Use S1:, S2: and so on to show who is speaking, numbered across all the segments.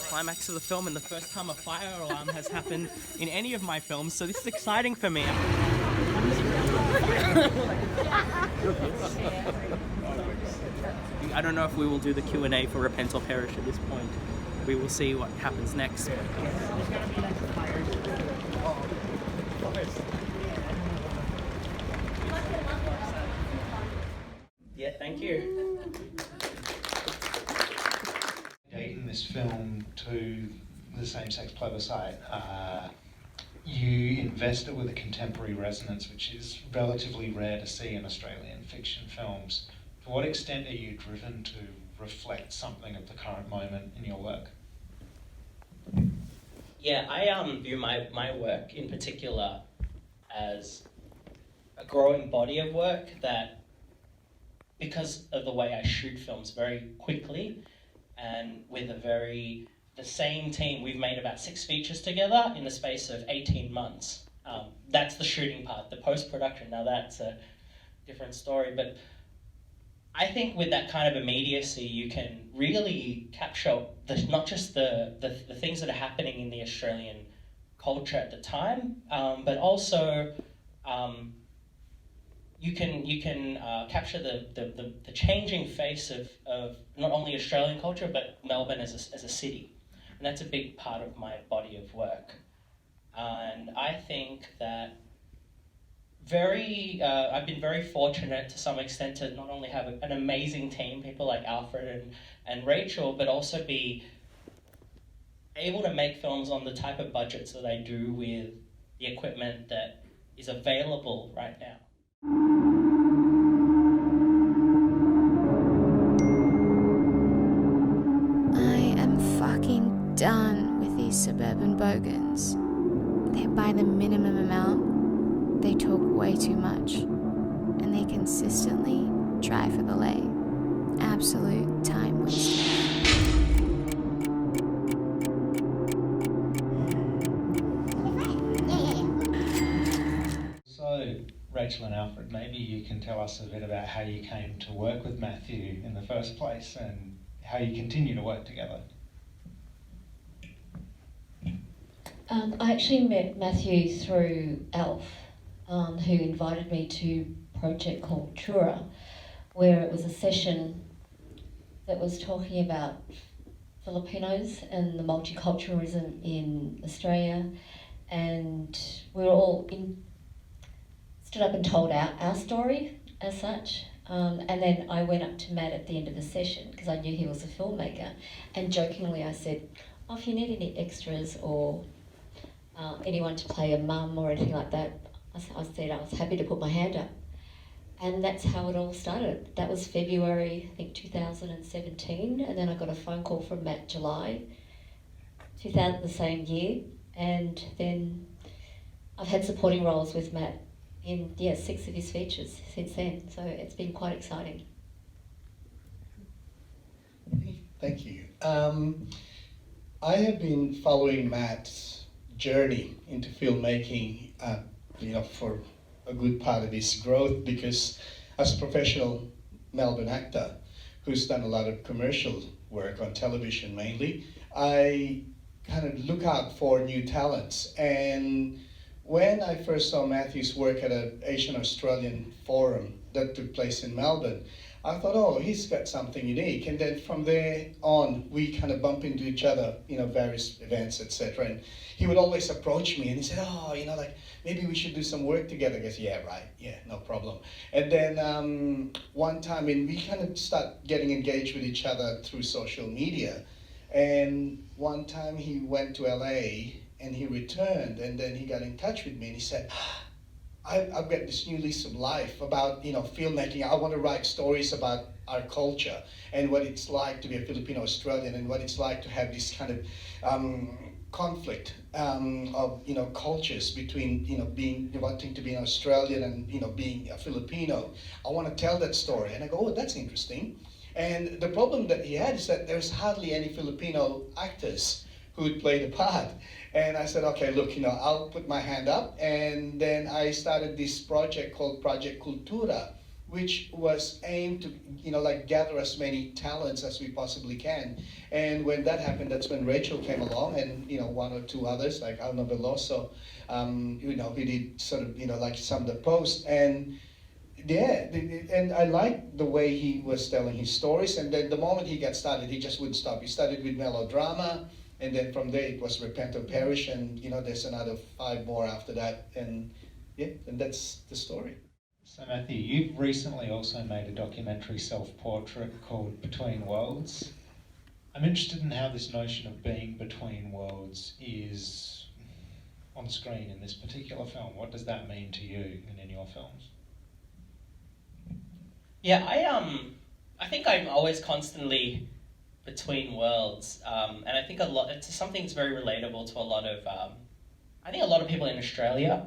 S1: climax of the film and the first time a fire alarm has happened in any of my films, so this is exciting for me. I don't know if we will do the Q&A for Repent or Perish at this point. We will see what happens next. Yeah, thank you.
S2: Dating this film to the same-sex plebiscite, you invest it with a contemporary resonance, which is relatively rare to see in Australian fiction films. To what extent are you driven to reflect something of the current moment in your work?
S1: Yeah, I view my work in particular as a growing body of work that, because of the way I shoot films very quickly and with the same team, we've made about 6 features together in the space of 18 months. That's the shooting part. The post-production, now that's a different story, but I think with that kind of immediacy, you can really capture not just the things that are happening in the Australian culture at the time, but also you can capture the changing face of not only Australian culture, but Melbourne as a city. And that's a big part of my body of work. And I think that I've been very fortunate to some extent to not only have an amazing team, people like Alfred and Rachel, but also be able to make films on the type of budgets that I do with the equipment that is available right now.
S3: I am fucking done with these suburban bogans. They buy the minimum amount. They talk way too much, and they consistently try for the lay. Absolute time waste.
S2: So, Rachel and Alfred, maybe you can tell us a bit about how you came to work with Matthew in the first place and how you continue to work together.
S4: I actually met Matthew through Alf. Who invited me to a project called Tura, where it was a session that was talking about Filipinos and the multiculturalism in Australia, and we were all stood up and told our story as such, and then I went up to Matt at the end of the session because I knew he was a filmmaker, and jokingly I said, oh, if you need any extras or anyone to play a mum or anything like that, I said I was happy to put my hand up. And that's how it all started. That was February, I think 2017, and then I got a phone call from Matt July 2000, the same year, and then I've had supporting roles with Matt in 6 of his features since then, so it's been quite exciting.
S5: Thank you. I have been following Matt's journey into filmmaking for a good part of his growth, because as a professional Melbourne actor who's done a lot of commercial work on television mainly, I kind of look out for new talents. And when I first saw Matthew's work at an Asian Australian forum that took place in Melbourne, I thought, oh, he's got something unique. And then from there on, we kind of bump into each other, various events, etc. And he would always approach me and he said, oh, maybe we should do some work together. I guess, yeah, right, yeah, no problem. And then one time, we kind of start getting engaged with each other through social media. And one time he went to LA and he returned, and then he got in touch with me and he said, I've got this new lease of life about filmmaking. I want to write stories about our culture and what it's like to be a Filipino Australian and what it's like to have this kind of conflict of cultures between wanting to be an Australian and being a Filipino. I want to tell that story, and I go, oh, that's interesting. And the problem that he had is that there's hardly any Filipino actors who would play the part. And I said, okay, look, I'll put my hand up. And then I started this project called Project Cultura, which was aimed to, like gather as many talents as we possibly can. And when that happened, that's when Rachel came along, and one or two others like Alma Veloso, who did sort of like some of the posts. And yeah, and I liked the way he was telling his stories. And then the moment he got started, he just wouldn't stop. He started with melodrama, and then from there it was Repent or Perish, and there's another 5 more after that. And yeah, and that's the story.
S2: So Matthew, you've recently also made a documentary self-portrait called Between Worlds. I'm interested in how this notion of being between worlds is on screen in this particular film. What does that mean to you and in your films?
S1: Yeah, I think I'm always constantly between worlds, and I think it's something that's very relatable to a lot of, I think a lot of people in Australia.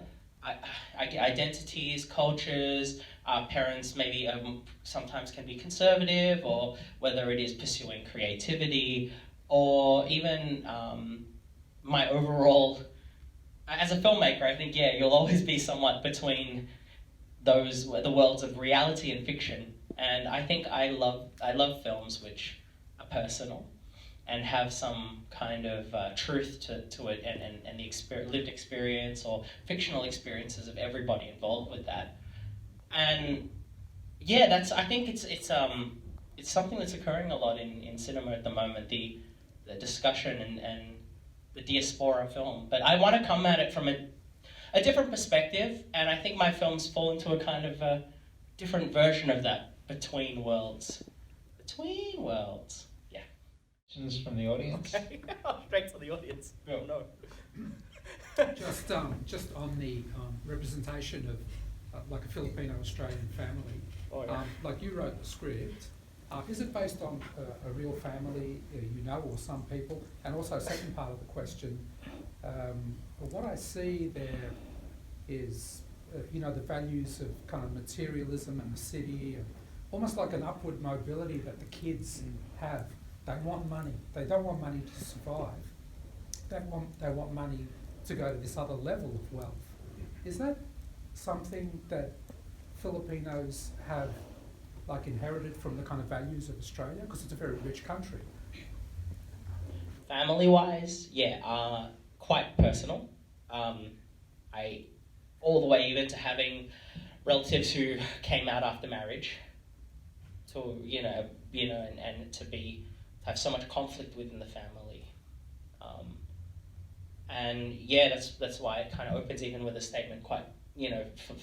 S1: Identities, cultures, parents maybe sometimes can be conservative, or whether it is pursuing creativity, or even my overall, as a filmmaker, I think, you'll always be somewhat between the worlds of reality and fiction. And I think I love films which are personal and have some kind of truth to it, and the lived experience or fictional experiences of everybody involved with that. And yeah, I think it's something that's occurring a lot in cinema at the moment, the discussion and the diaspora film. But I want to come at it from a different perspective, and I think my films fall into a kind of a different version of that, between worlds. Between worlds.
S2: Questions from the audience?
S1: Okay, straight to the audience. Oh no.
S6: Just on the representation of like a Filipino-Australian family.
S1: Oh, yeah.
S6: Like you wrote the script. Is it based on a real family, or some people? And also, second part of the question, what I see there is, the values of kind of materialism and the city, and almost like an upward mobility that the kids have. They want money. They don't want money to survive. They want money to go to this other level of wealth. Is that something that Filipinos have inherited from the kind of values of Australia? Because it's a very rich country.
S1: Family-wise, quite personal. All the way even to having relatives who came out after marriage, to and to have so much conflict within the family, and that's why it kind of opens even with a statement quite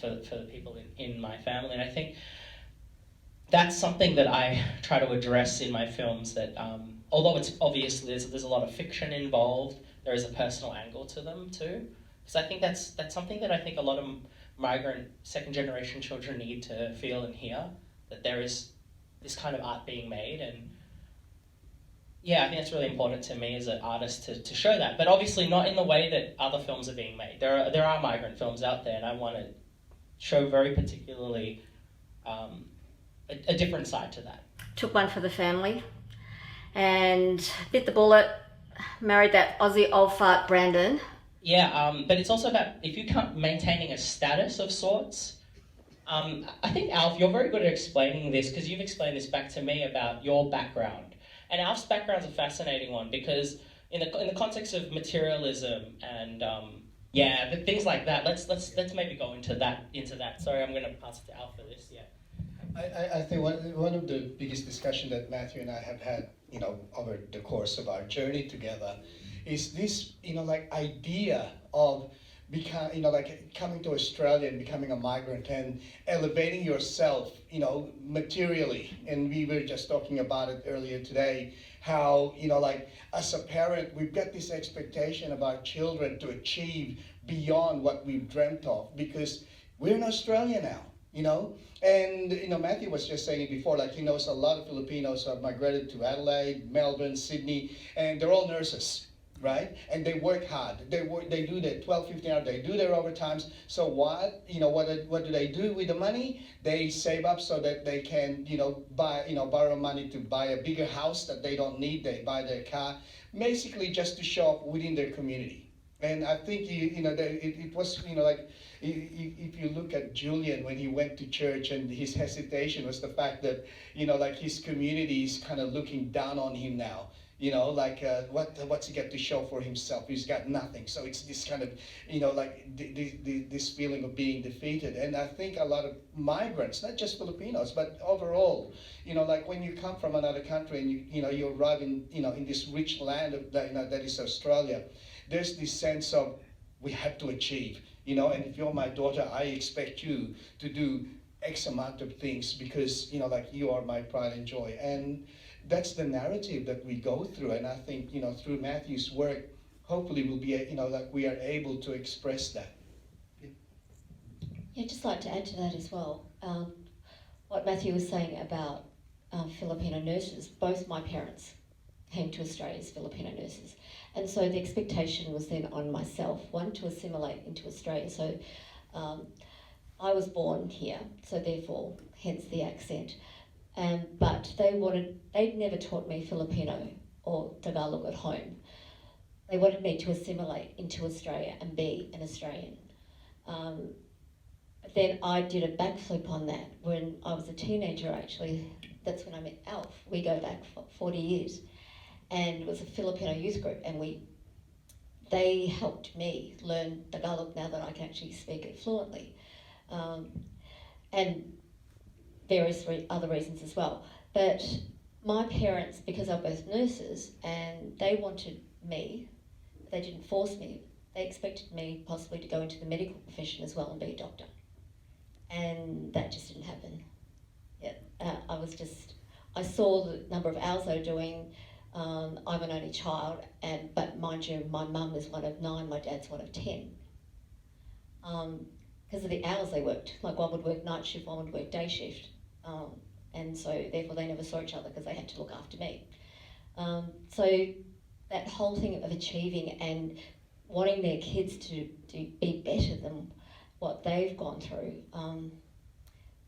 S1: for the people in my family. And I think that's something that I try to address in my films, that although it's obviously there's a lot of fiction involved, there is a personal angle to them too, because I think that's something that I think a lot of migrant second generation children need to feel and hear, that there is this kind of art being made. And I think it's really important to me as an artist to show that, but obviously not in the way that other films are being made. There are migrant films out there, and I want to show very particularly a different side to that.
S7: Took one for the family and bit the bullet, married that Aussie old fart Brandon.
S1: But it's also about, if you can't maintaining a status of sorts. I think, Alf, you're very good at explaining this, because you've explained this back to me about your background. And Alf's background's a fascinating one, because in the context of materialism and things like that, let's maybe go into that. Sorry, I'm going to pass it to Alf for this.
S5: I think one of the biggest discussion that Matthew and I have had, over the course of our journey together, is this, idea of coming to Australia and becoming a migrant and elevating yourself, materially. And we were just talking about it earlier today, how, as a parent, we've got this expectation of our children to achieve beyond what we've dreamt of, because we're in Australia now. And Matthew was just saying it before, he knows a lot of Filipinos who have migrated to Adelaide, Melbourne, Sydney, and they're all nurses, right? And they work hard. They do their 12, 15 hours, they do their overtimes. So what do they do with the money? They save up so that they can, borrow money to buy a bigger house that they don't need. They buy their car, basically just to show up within their community. And I think it was like if you look at Julian when he went to church, and his hesitation was the fact that like his community is kind of looking down on him now. Like what's he got to show for himself? He's got nothing. So it's this kind of like this feeling of being defeated. And I think a lot of migrants, not just Filipinos, but overall, like when you come from another country and you arrive in this rich land that is Australia, there's this sense of we have to achieve, and if you're my daughter, I expect you to do X amount of things because, like you are my pride and joy. And that's the narrative that we go through. And I think, through Matthew's work, hopefully we'll be, like we are able to express that.
S4: Yeah, I'd just like to add to that as well. What Matthew was saying about Filipino nurses, both my parents came to Australia as Filipino nurses. And so the expectation was then on myself, one, to assimilate into Australia. So I was born here, so therefore, hence the accent. But they'd never taught me Filipino or Tagalog at home. They wanted me to assimilate into Australia and be an Australian. But then I did a backflip on that when I was a teenager, actually. That's when I met Alf. We go back for 40 years. And it was a Filipino youth group, and they helped me learn Tagalog now that I can actually speak it fluently. And various other reasons as well. But my parents, because they're both nurses, and they wanted me, they didn't force me, they expected me possibly to go into the medical profession as well and be a doctor. And that just didn't happen. Yeah, I saw the number of hours they were doing. I'm an only child, but mind you, my mum is one of 9, my dad's one of 10. Because of the hours they worked, like one would work night shift, one would work day shift. And so therefore they never saw each other because they had to look after me. So that whole thing of achieving and wanting their kids to be better than what they've gone through,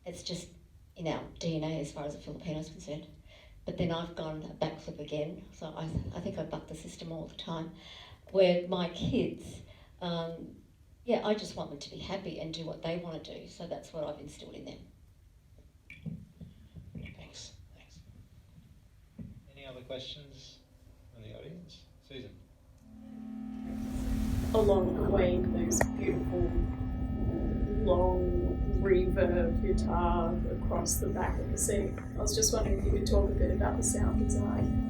S4: it's just in our DNA as far as the Filipinos concerned. But then I've gone a backflip again, so I think I buck the system all the time, where my kids, I just want them to be happy and do what they want to do, so that's what I've instilled in them.
S2: Thanks. Any other questions from the audience? Susan?
S8: Along playing those beautiful, long reverb guitar across the back of the seat, I was just wondering if you could talk a bit about the sound design.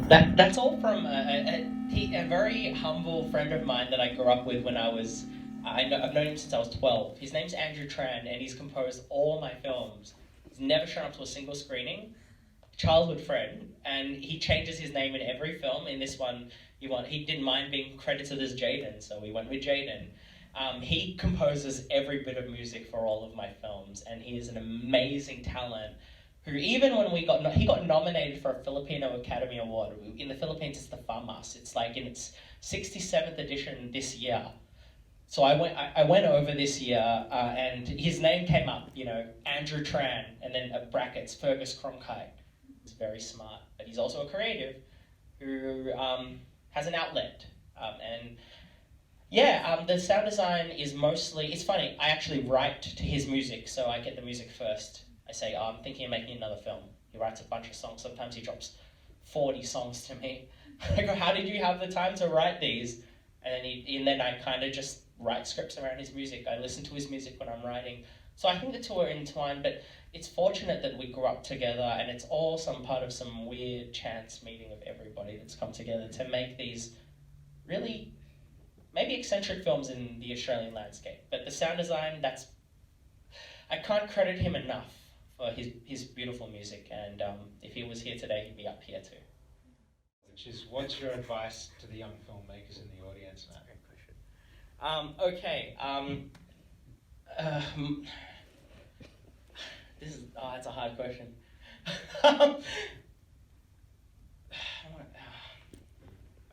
S1: That's all from a very humble friend of mine that I grew up with when I've known him since I was 12. His name's Andrew Tran, and he's composed all my films. He's never shown up to a single screening. Childhood friend, and he changes his name in every film. In this one, he didn't mind being credited as Jaden, so we went with Jaden. He composes every bit of music for all of my films, and he is an amazing talent who, even when he got nominated for a Filipino Academy Award. In the Philippines, it's the FAMAS. It's like in its 67th edition this year. So I went over this year, and his name came up, Andrew Tran, and then brackets, Fergus Cronkite. He's very smart, but he's also a creative who has an outlet. The sound design is mostly, it's funny, I actually write to his music, so I get the music first. I say, I'm thinking of making another film. He writes a bunch of songs. Sometimes he drops 40 songs to me. I go, how did you have the time to write these? And then I kind of just write scripts around his music. I listen to his music when I'm writing. So I think the two are entwined, but it's fortunate that we grew up together, and it's all some part of some weird chance meeting of everybody that's come together to make these really maybe eccentric films in the Australian landscape. But the sound design, I can't credit him enough for his beautiful music, and if he was here today, he'd be up here too.
S2: Which is, what's your advice to the young filmmakers in the audience, Matt?
S1: That's a hard question.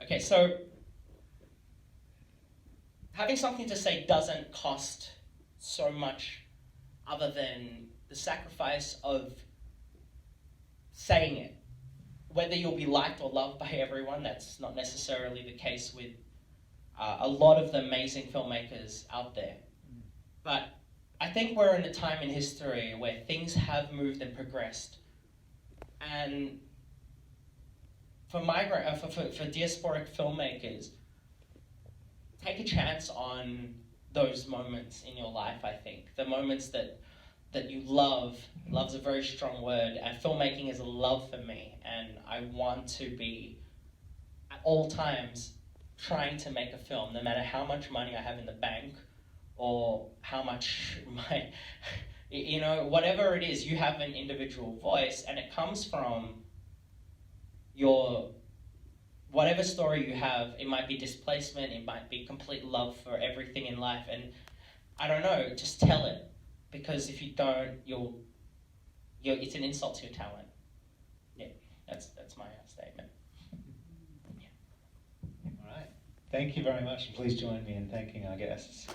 S1: Okay, so having something to say doesn't cost so much other than the sacrifice of saying it. Whether you'll be liked or loved by everyone, that's not necessarily the case with a lot of the amazing filmmakers out there. But I think we're in a time in history where things have moved and progressed. And for diasporic filmmakers, take a chance on those moments in your life, I think. The moments that you love. Love's a very strong word, and filmmaking is a love for me, and I want to be, at all times, trying to make a film, no matter how much money I have in the bank, or how much whatever it is, you have an individual voice, and it comes from whatever story you have. It might be displacement, it might be complete love for everything in life, and I don't know, just tell it, because if you don't, it's an insult to your talent. Yeah, that's my statement. Yeah.
S2: All right. Thank you very much, and please join me in thanking our guests.